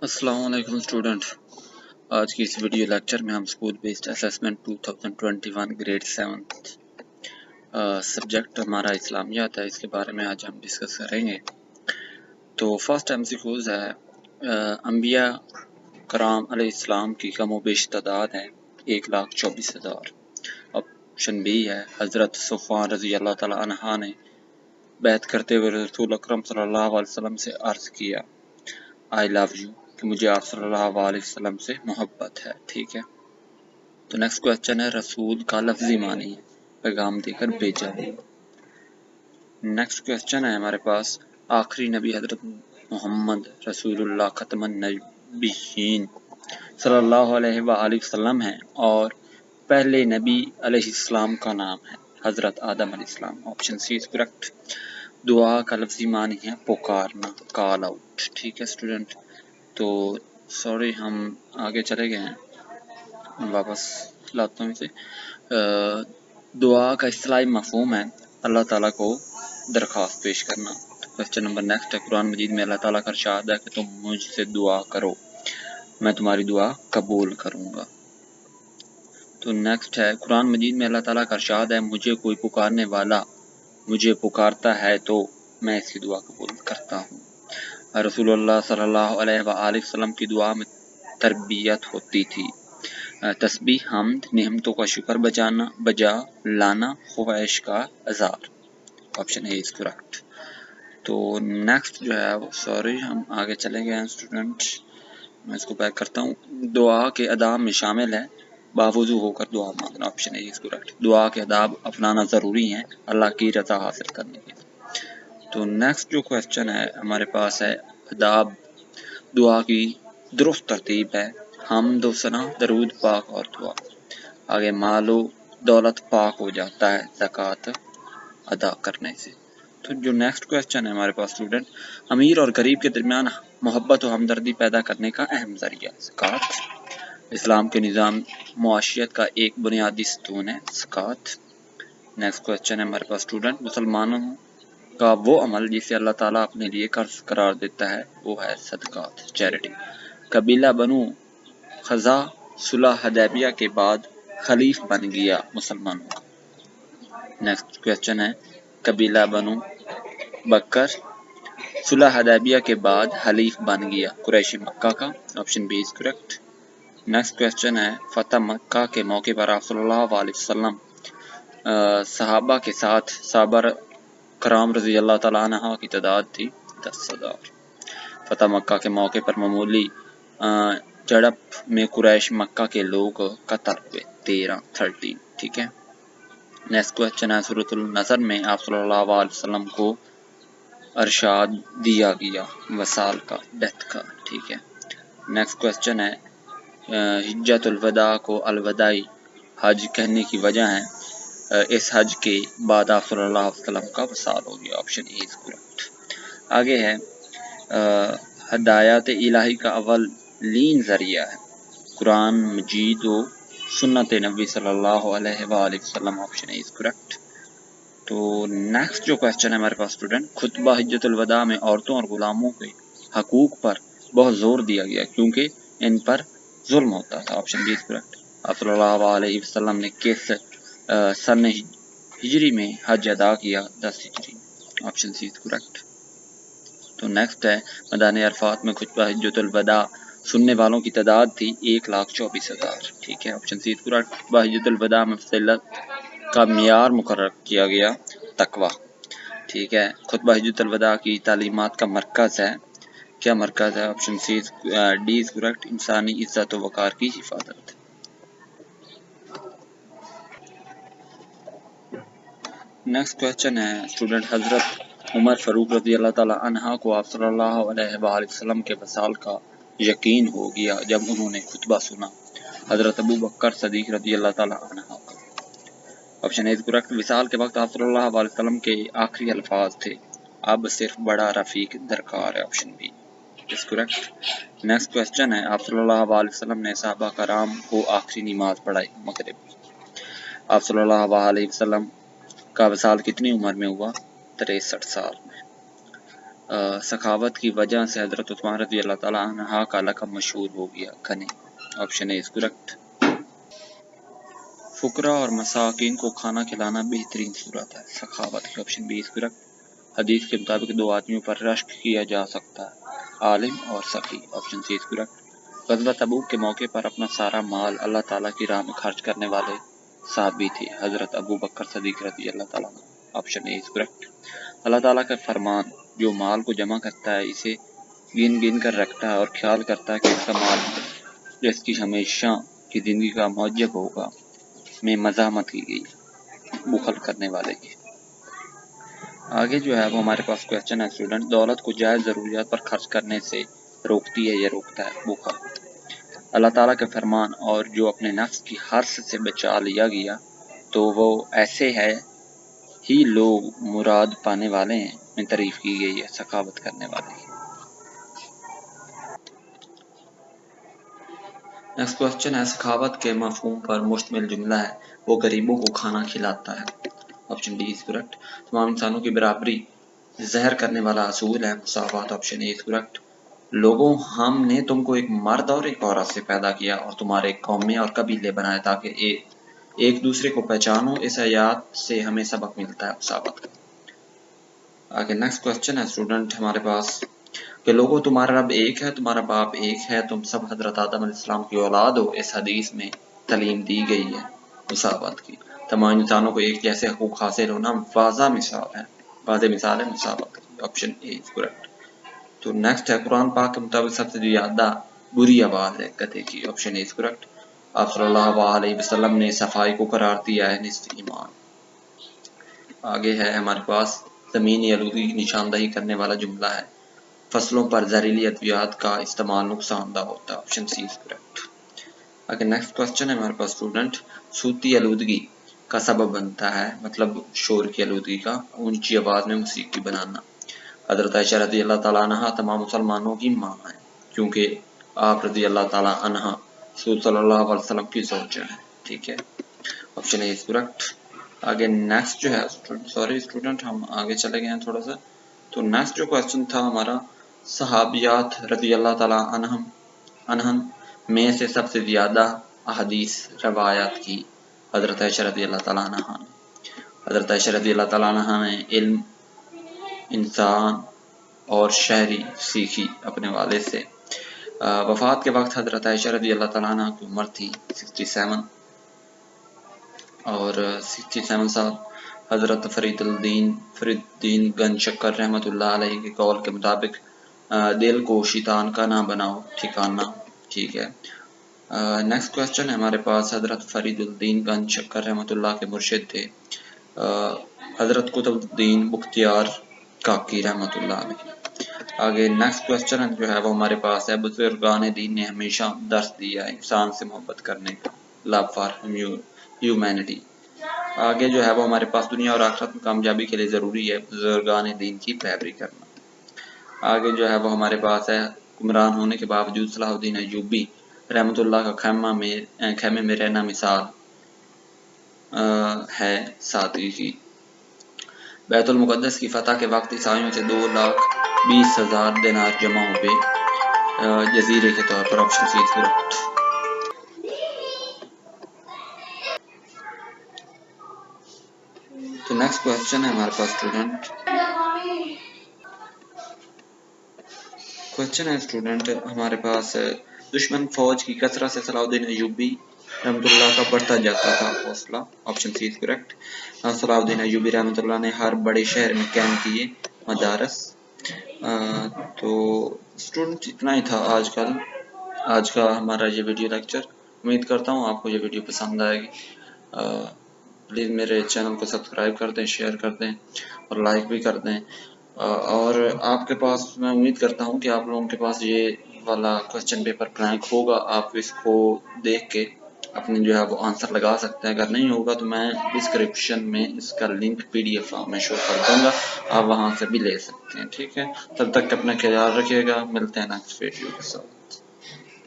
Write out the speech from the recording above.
अस्सलाम वालेकुम स्टूडेंट। आज की इस वीडियो लेक्चर में हम school based assessment 2021 grade 7 subject हमारा इस्लामियात है, इसके बारे में आज हम डिस्कस करेंगे। तो फर्स्ट एमसीक्यूज है, अंबिया कराम अलैहिस्सलाम की कम व बेश तादाद है 1,24,000। ऑप्शन बी है, हज़रत सफ़वान रज़ी अल्लाह तआला अन्हा ने बैत करते हुए रसूल अकरम सल्लल्लाहु अलैहि वसल्लम से अर्ज़ किया, आई लव यू, कि मुझे आप सल्लल्लाहु अलैहि वसल्लम से मोहब्बत है। ठीक है। तो नेक्स्ट क्वेश्चन है, रसूल का लफ्जी मानी है पैगाम देकर भेजा हुआ। नेक्स्ट क्वेश्चन है हमारे पास, आखिरी नबी हजरत मोहम्मद रसूलुल्लाह खतमन नबीयीन सल्लल्लाहु अलैहि वसल्लम है और पहले नबी अलैहिस्सलाम का नाम है हजरत आदम अलैहिस्सलाम। Option C is correct. दुआ का लफ्जी मानी है पुकारना, कॉल आउट। ठीक है स्टूडेंट। तो सॉरी हम आगे चले गए हैं, वापस लाता हूँ इसे। दुआ का इस्तिलाही मफ़हूम है अल्लाह ताला को दरख्वास्त पेश करना। क्वेश्चन नंबर नेक्स्ट है, कुरान मजीद में अल्लाह ताला का इरशाद है कि तुम मुझसे दुआ करो, मैं तुम्हारी दुआ कबूल करूँगा। तो नेक्स्ट है, कुरान मजीद में अल्लाह ताला का इरशाद है, मुझे कोई पुकारने वाला मुझे पुकारता है तो मैं इसकी दुआ कबूल करता हूँ। रसूलुल्लाह सल्लल्लाहु अलैहि वसल्लम की दुआ में तरबियत होती थी, तस्बीह, हम्द, नेमतों का शुक्र बजा लाना, ख्वाहिश का अज़ार। Option A is correct. तो नेक्स्ट जो है वो, सॉरी हम आगे चले गए हैं स्टूडेंट, मैं इसको बैक करता हूँ। दुआ के अदाब में शामिल है बावजू होकर दुआ मांगना। Option A is correct. दुआ के अदाब अपनाना ज़रूरी है अल्लाह की रज़ा हासिल करने के लिए। तो नेक्स्ट जो क्वेश्चन है हमारे पास है, अदाब दुआ की दुरुस्त तरतीब है हम्द व सना, दरूद पाक और दुआ। आगे मालो दौलत पाक हो जाता है ज़कात अदा करने से। तो जो नेक्स्ट क्वेश्चन है हमारे पास स्टूडेंट, अमीर और गरीब के दरमियान मोहब्बत और हमदर्दी पैदा करने का अहम जरिया ज़कात। इस्लाम के निज़ाम मुआशियत का एक बुनियादी स्तून है ज़कात। नेक्स्ट क्वेश्चन है हमारे पास स्टूडेंट, मुसलमानों का वो अमल जिसे अल्लाह ताला अपने लिए कर्ज करार देता है वो है सदकात, चैरिटी। कबीला बनु खज़ा सुलह हदैबिया के बाद खलीफ बन गया मुसलमानों का। नेक्स्ट क्वेश्चन है, कबीला बनु बकर सुलह हदैबिया के बाद हलीफ बन गया कुरैशी मक्का का। Option B is correct. Next question है, फतह मक्का के मौके पर आप सल्लल्लाहु अलैहि वसल्लम सहाबा के साथ साबर कराम रज़ी अल्लाह तआला अन्हा की तादाद थी 10,000। फतह मक्का के मौके पर मामूली झड़प में कुरैश मक्का के लोग कत्ल हुए 13। ठीक है। नेक्स्ट क्वेश्चन है, सूरतुल नसर में आप सल्लल्लाहु अलैहि वसल्लम को अरशाद दिया गया वसाल का, डेथ का। ठीक है। नेक्स्ट क्वेश्चन है, हिज्जतुल वदा को अलवदाई हज कहने की वजह है, इस हज के बाद आप सल्लल्लाहु अलैहि वसल्लम का वसाल हो गया। Option A is correct. आगे है, हदायत इलाही का अव्वलीन ज़रिया है कुरान मजीद व सुन्नत नबी सल्लल्लाहु अलैहि वसल्लम। Option A is correct. तो नेक्स्ट जो क्वेश्चन है हमारे पास स्टूडेंट, खुतबा हिज्जतुल वदा में औरतों और गुलामों के हकूक पर बहुत जोर दिया गया क्योंकि इन पर जुल्म होता था। Option B is correct. आप सल्लल्लाहु अलैहि वसल्लम ने किस सन हिजरी में हज अदा किया? 10 हिजरी। Option C is correct. तो नेक्स्ट है, मैदान अरफात में खुतबा हिज्जतुल वदा सुनने वालों की तादाद थी 1,24,000। ठीक है। Option C is correct. खुतबा हिज्जतुल वदा में फज़ीलत का मियार मुकर्रर किया गया तकवा। ठीक है। खुतबा हिज्जतुल वदा की तालीमात का मरकज़ है, क्या मरकज़ है? Option C D is correct, इंसानी इज्जत व वक़ार की हिफाजत। नेक्स्ट क्वेश्चन है स्टूडेंट, हजरत उमर फ़ारूक रज़ी अल्लाह ताला अन्हा को आप सल्लल्लाहु अलैहि वसल्लम के वसाल का यकीन हो गया जब उन्होंने खुतबा सुना हजरत अबू बकर सदीक रज़ी अल्लाह ताला अन्हा का। Option A is correct. विसाल के वक्त आप सल्लल्लाहु अलैहि वसल्लम के आखिरी अल्फाज थे, अब सिर्फ बड़ा रफीक दरकार है। Option B is correct. Next question है, आप सल्लल्लाहु अलैहि वसल्लम ने सहाबा कराम को आखिरी नमाज पढ़ाई मगरिब। आप सल्लल्लाहु अलैहि वसल्लम का वसाल कितनी उम्र में हुआ? 63 साल में। सखावत की वजह से हज़रत उस्मान रज़ी अल्लाह ताला अन्हा का लक़ब मशहूर हो गया। घने ऑप्शन ए इज़ करेक्ट। फुकरा और मसाकिन को खाना खिलाना बेहतरीन सूरत है सखावत की। Option B is correct. हदीस के मुताबिक दो आदमियों पर रश्क किया जा सकता है, आलिम और सखी। Option C is correct. ग़ज़वा तबूक के मौके पर अपना सारा माल अल्लाह ताला की राह में खर्च करने वाले साहबी थे, हज़रत अबू बकर सदीक़ रज़ी अल्लाह ताला अन्हु। Option A is correct. अल्लाह ताला का फरमान, जो माल को जमा करता है इसे गिन गिन कर रखता है और ख्याल करता है कि इसका माल जिसकी हमेशा की ज़िंदगी का मौजब होगा, में मज़ाहमत की गई बुखल करने वाले की। आगे जो है वो हमारे पास क्वेश्चन है स्टूडेंट, दौलत को जायज़ ज़रूरियात पर खर्च करने से रोकती है या रोकता है बुखल। अल्लाह ताला के फरमान, और जो अपने नफ्स की हर्ष से बचा लिया गया तो वो ऐसे है ही लोग मुराद पाने वाले हैं, में तारीफ की गई है सखावत करने वाले की। नेक्स्ट क्वेश्चन है, सखावत के मफहूम पर मुश्तमिल जुमला है, वो गरीबों को खाना खिलाता है। Option D is correct. तमाम इंसानों की बराबरी ज़हर करने वाला असूल है मुसावात। Option A is correct. लोगों, हमने तुमको एक मर्द और एक औरत से पैदा किया और तुम्हारे कौमें और कबीले बनाए ताकि एक दूसरे को पहचानो। इस आयत से हमें सबक मिलता है मुसावत का। आगे नेक्स्ट क्वेश्चन है स्टूडेंट हमारे पास कि लोगों, तुम्हारा रब एक है, तुम्हारा बाप एक है, तुम सब हजरत आदम अलैहिस्सलाम की औलाद हो। इस हदीस में तालीम दी गई है मुसावत की। तमाम इंसानों को एक जैसे हकूक हासिल होना वाज़ा मिसाल है मुसावत की। Option A is correct. तो नेक्स्ट है, कुरान पाक के मुताबिक सबसे ज्यादा बुरी आवाज़ है गधे की। Option A is correct. आप सल्लल्लाहु अलैहि वसल्लम ने सफाई को करार दिया है निस्फ ईमान। आगे है हमारे पास, ज़मीनी आलूदगी की निशानदही करने वाला जुमला है, फसलों पर जहरीली अद्वियात का इस्तेमाल नुकसानदा होता है। Option C is correct. आगे नेक्स्ट क्वेश्चन है हमारे पास स्टूडेंट, सूती आलूदगी का सबब बनता है, मतलब शोर की आलूदगी का, ऊंची आवाज़ में मौसीकी बनाना। हज़रत आयशा रज़ी अल्लाह ताला अन्हा तमाम मुसलमानों की माँ है, क्योंकि आप रज़ी अल्लाह ताला अन्हा रसूल सल्लल्लाहु अलैहि वसल्लम की ज़ौजा है। ठीक है, ऑप्शन ए इज करेक्ट। आगे नेक्स्ट जो है स्टूडेंट हम आगे चले गए हैं थोड़ा सा। तो नेक्स्ट जो क्वेश्चन था हमारा, सहाबियात रज़ी अल्लाह ताला अन्हन में से सबसे ज़्यादा अहदीस रवायात की हज़रत आयशा रज़ी अल्लाह ताला अन्हा ने। हज़रत आयशा रज़ी अल्लाह ताला अन्हा ने इल्म, इंसान और शायरी सीखी अपने वाले से। वफ़ात के वक्त हज़रत आयशा रज़ी अल्लाह ताला अन्हा की उम्र थी 67 और 67 साल। हज़रत फरीदुद्दीन गंज शक्कर रहमतुल्लाह अलैहि के कौल के मुताबिक दिल को शैतान का ना बनाओ ठिकाना। ठीक है। नेक्स्ट क्वेश्चन है हमारे पास, हज़रत फरीदुद्दीन गंज शक्कर रहमतुल्लाह के मुर्शिद थे हज़रत कुतुबुद्दीन बख्तियार काकी रहमतुल्लाह अलैहि। आगे नेक्स्ट क्वेश्चन जो है वो हमारे पास है, बुजुर्गान दीन ने हमेशा दर्स दिया है इंसान से मोहब्बत करने का, लव फॉर ह्यूमैनिटी। आगे जो है वो हमारे पास, दुनिया और आखिरत में कामयाबी के लिए ज़रूरी है बुजुर्गान दीन की पैरवी करना। आगे जो है वो हमारे पास है, हुक्मरान होने के बावजूद सलाहुद्दीन अय्यूबी रहमतुल्लाह का खैमे में रहना मिसाल है सादगी की। बैतुल मुक़द्दस की फतह के वक्त ईसाइयों से 2,20,000 दिनार जमा हुए जजीरे के तौर पर। Option C is correct. तो नेक्स्ट क्वेश्चन है हमारे पास स्टूडेंट, हमारे पास, दुश्मन फौज की कसरत से सलाहुद्दीन अय्यूबी रहमतुल्लाह का बढ़ता जाता था हौसला। Option C is correct. Salahuddin Ayyubi रहमतुल्लाह ने हर बड़े शहर में कैम किए मदारस। तो स्टूडेंट इतना ही था आज का हमारा ये वीडियो लेक्चर। उम्मीद करता हूँ आपको ये वीडियो पसंद आएगी। प्लीज़ मेरे चैनल को सब्सक्राइब कर दें, शेयर कर दें और लाइक भी कर दें। और आपके पास, मैं उम्मीद करता हूँ कि आप लोगों के पास ये वाला क्वेश्चन पेपर ब्लैंक होगा, आप इसको देख के अपने जो है वो आंसर लगा सकते हैं। अगर नहीं होगा तो मैं डिस्क्रिप्शन में इसका लिंक PDF फॉर्म में शो कर दूंगा, आप वहाँ से भी ले सकते हैं। ठीक है, तब तक अपना ख्याल रखिएगा, मिलते हैं नेक्स्ट वीडियो के साथ।